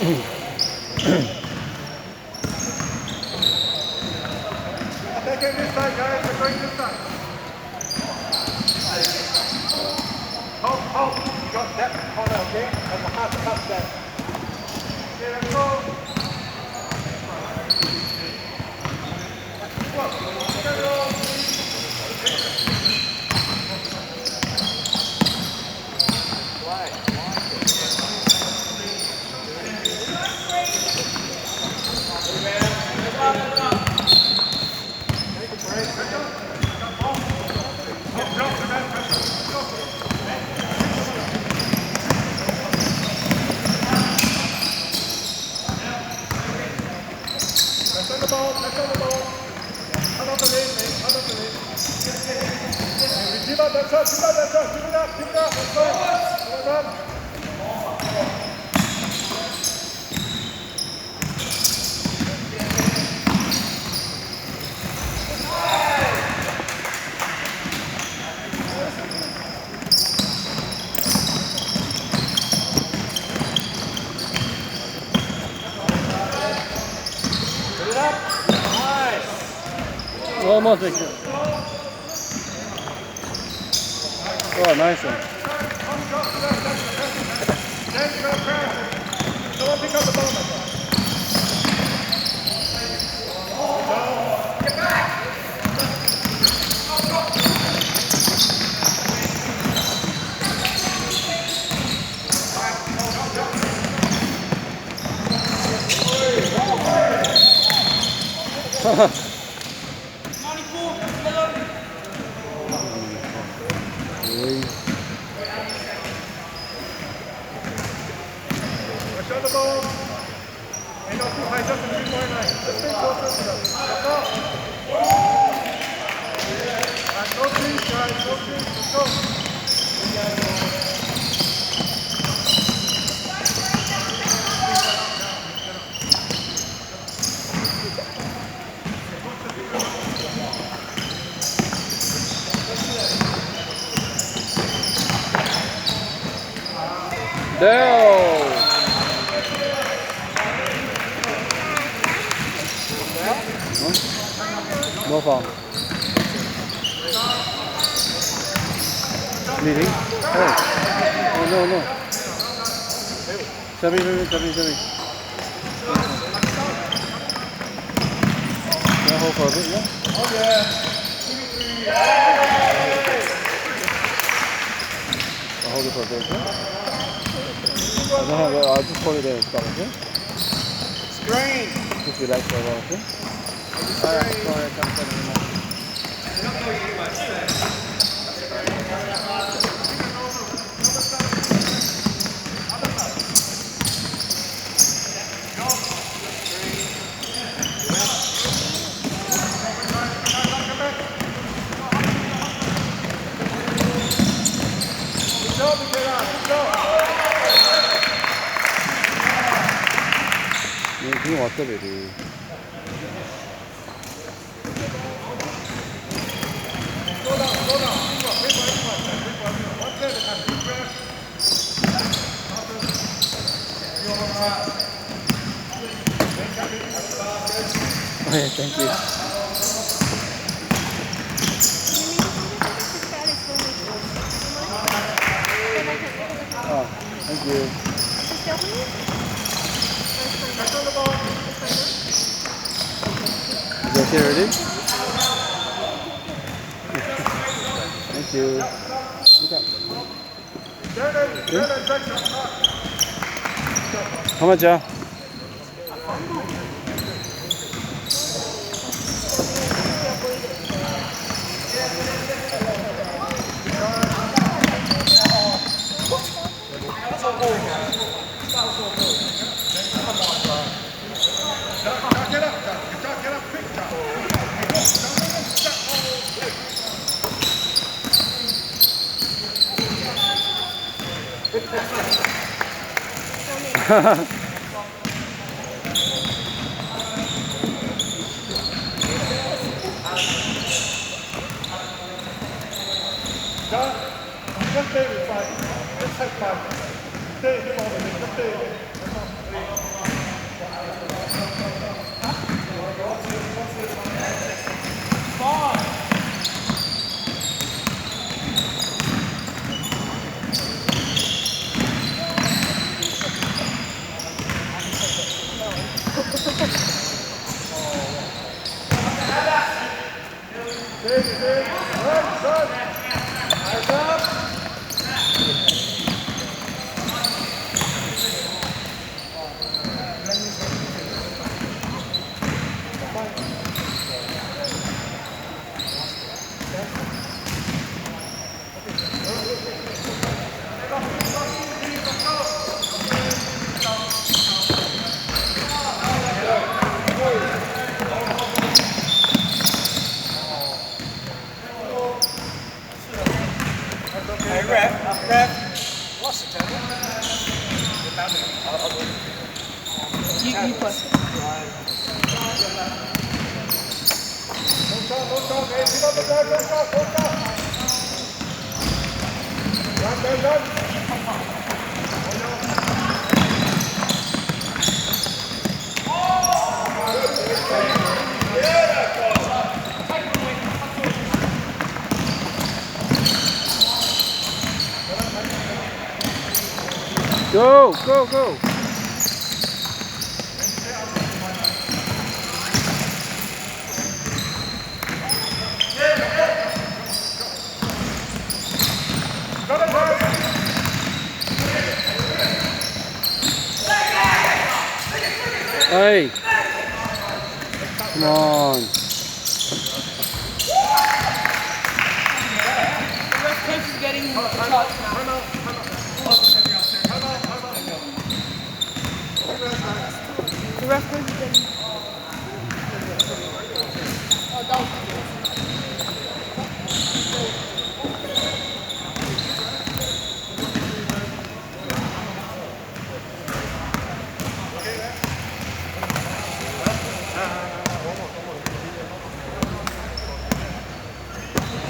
Taking this side, guys. We're going this side. Hold. You got that corner, okay? And the half there. Okay, let's go. Almost like it. Oh, nice one. Someone pick up the ball. Show the ball. And not too high, just a 3-point line. Just stay closer to them. Let's go. And no trees, guys. No trees. Let's go. There. No foul. Leading. Oh no. Chubby. Can I hold for a bit, yeah? Oh, yeah. I'll hold it for a bit, okay? I'll just hold it there and stop, okay? Screen. Just relax for a while, okay? Sorry, I can't tell you anymore. 지금 왔다 베리. Okay, thank you. Oh, thank you. Is that okay already? Thank you. How much? Just stay with 5. Just have 5. Stay in the moment. Just stay. Hey, ref. What's the table? You plus. Go, go, go. Hey. Come on. The ref coach is getting charged now. The ref coach is getting. Oh, that was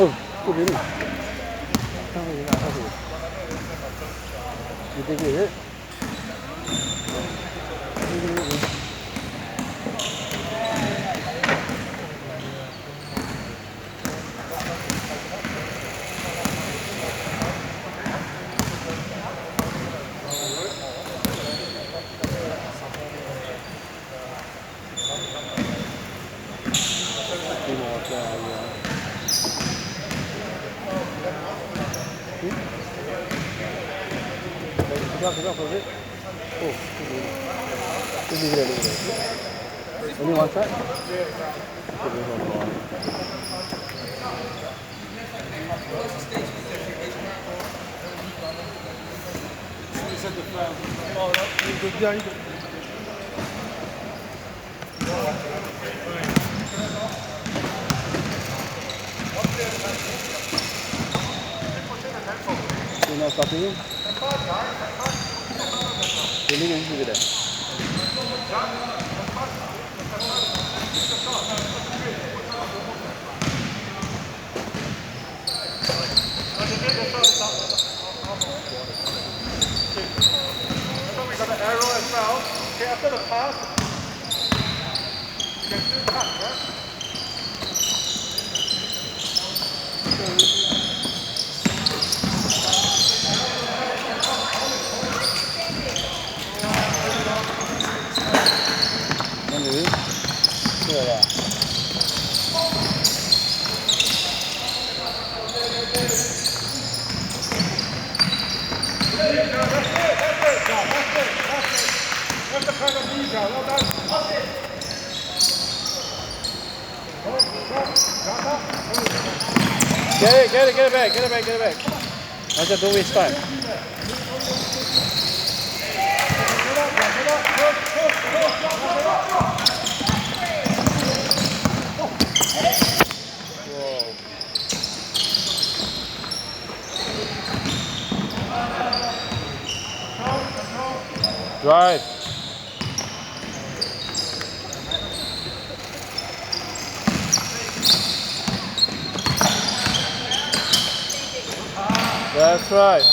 Oh, good inning. You think we hit? Good was it? Oh, good leave it. Only one side? Good leave on the ball. You're not stopping him? You're leaving him there. We got an arrow as well. Okay, after the pass, you can still cut, right? That's the kind of detail. Well done. Get it back. I just don't waste time. Whoa. Drive. That's right.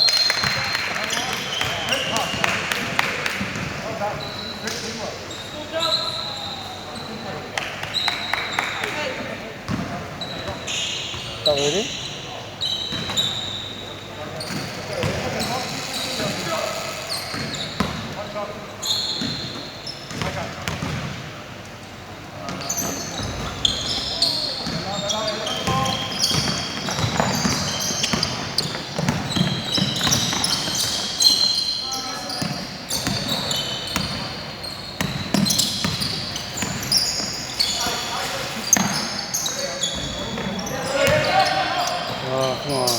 Stop waiting. Oh, come on.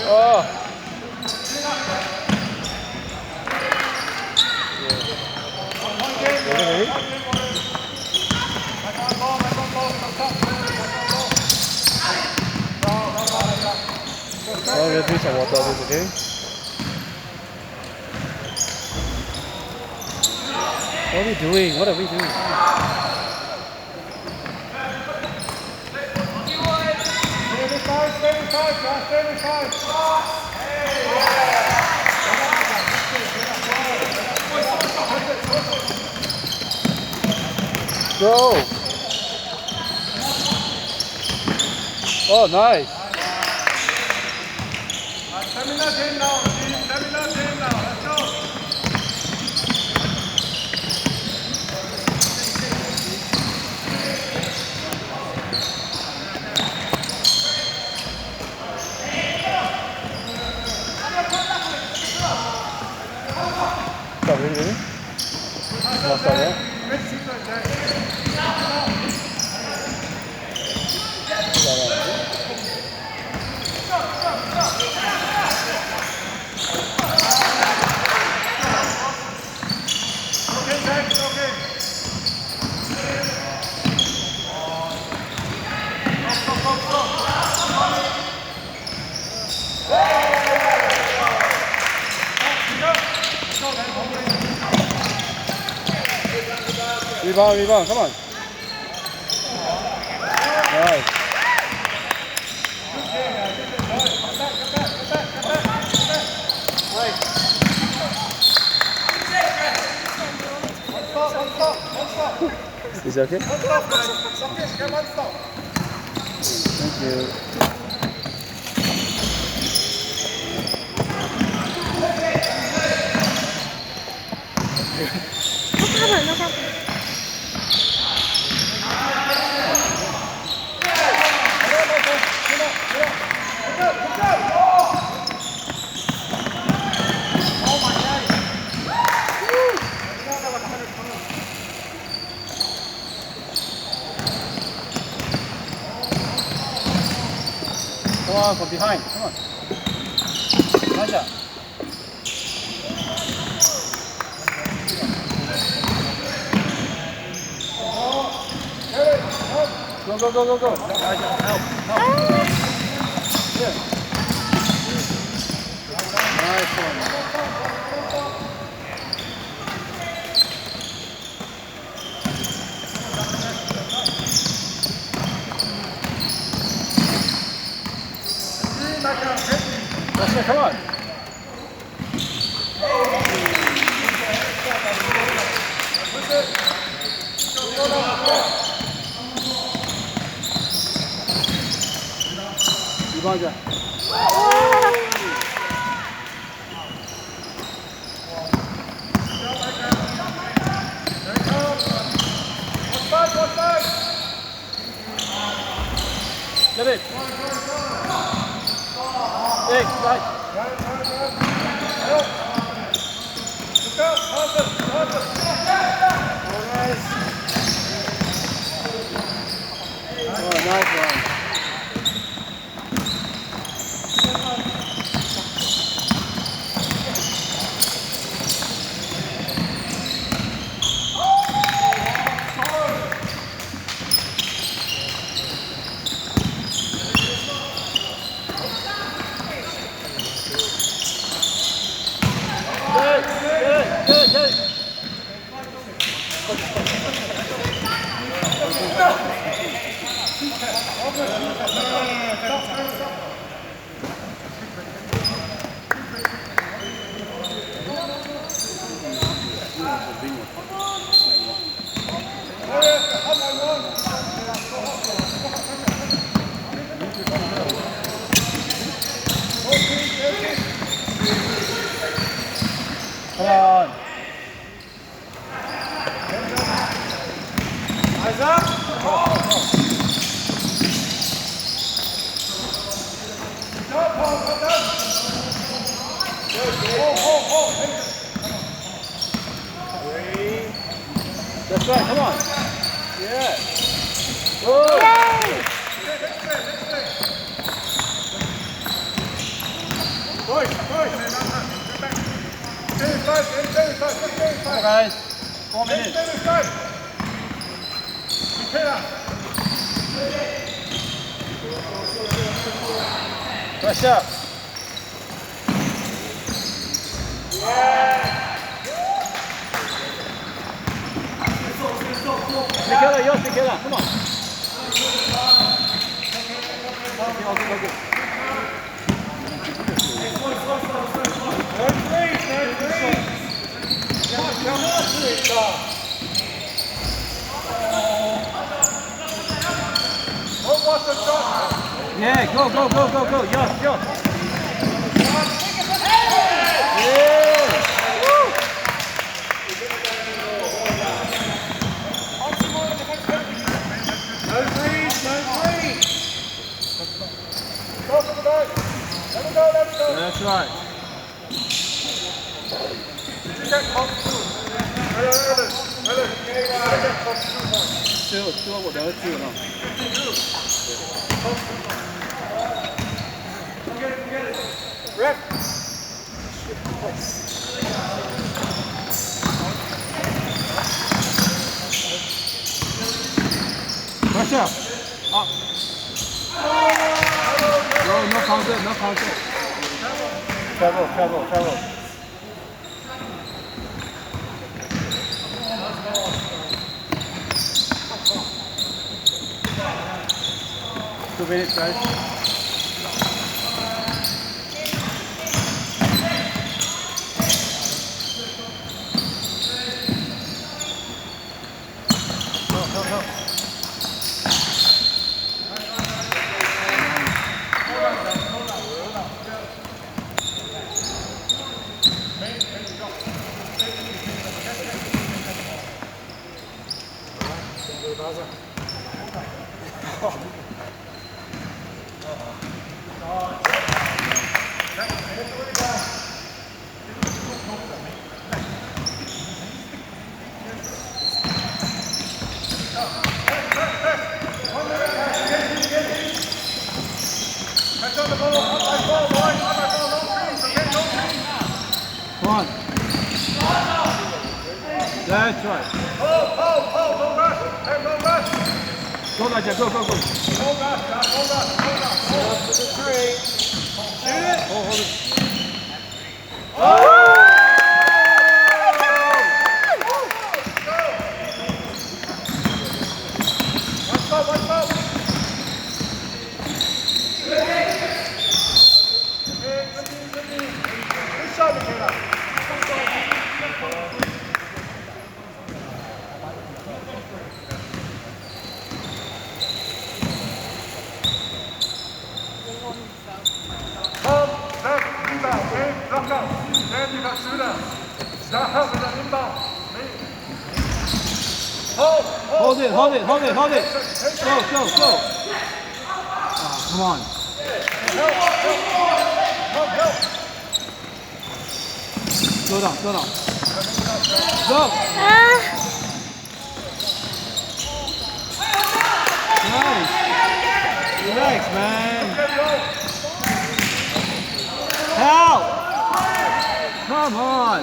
Oh. Oh, we'll drink some water, okay? What are we doing? What are we doing? Go! Oh, nice! Stamina game now, team. Stamina game now. Let's go. Stop, really? Come on, stop, yeah? Okay, Jack, okay. Rebound, come on. Nice. Is that okay? Thank you. No problem. Come on, from behind. Come on. Nice shot. Go. Nice shot. Help. Yeah. Nice one. That's it, come on. Rebound, Jack. Get it. Hey, right. Oh, nice one. Good. That's right, come on. Yeah. Oh. Come on, guys. 4 minutes. Pressure. Nikela, yes, Nikela, come on. Okay, okay. Yeah, go. Yes. Yeah. Woo. That's right. Still what they're doing now. Rep. Pressure. Up. No counter. Travel. 2 minutes, guys. Help. Come on. That's right. Go, Naja, go. Hold it. Hold it. Hold it. Go. Oh, come on. Help. Slow down. Go. Nice. Relax, man. Help. Come on.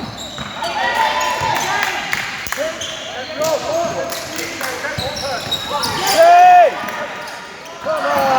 Hey! Come on!